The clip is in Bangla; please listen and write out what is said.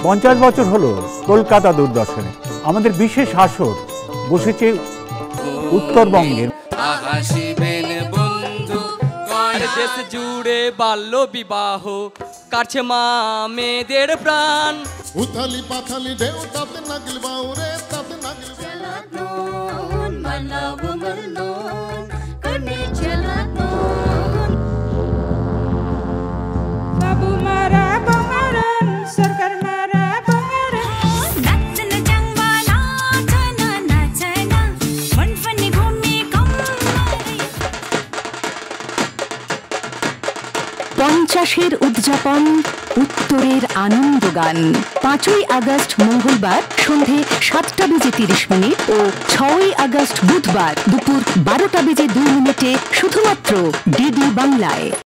50 বছর হলো কলকাতা দূরদর্শনে আমাদের বিশেষ আসর বসেছে উত্তরবঙ্গের। দেশ জুড়ে বাল্য বিবাহ কাটছে মা মেয়েদের প্রাণ। উথালি পাথালি ঢেউ তাতে নাগিল বাউরে তাতে নাগিল বাবু মারা বঙ্গারন সরকার মারা বঙ্গারন নাচনা জাংবা নাচনা নাচনা মনফনি ঘুমি কম্মারি। 50-এর উদযাপন, উত্তরের আনন্দ গান। 5ই আগস্ট মঙ্গলবার সন্ধে 7:30 ও 6ই আগস্ট বুধবার দুপুর 12:02 শুধুমাত্র ডিডি বাংলায়।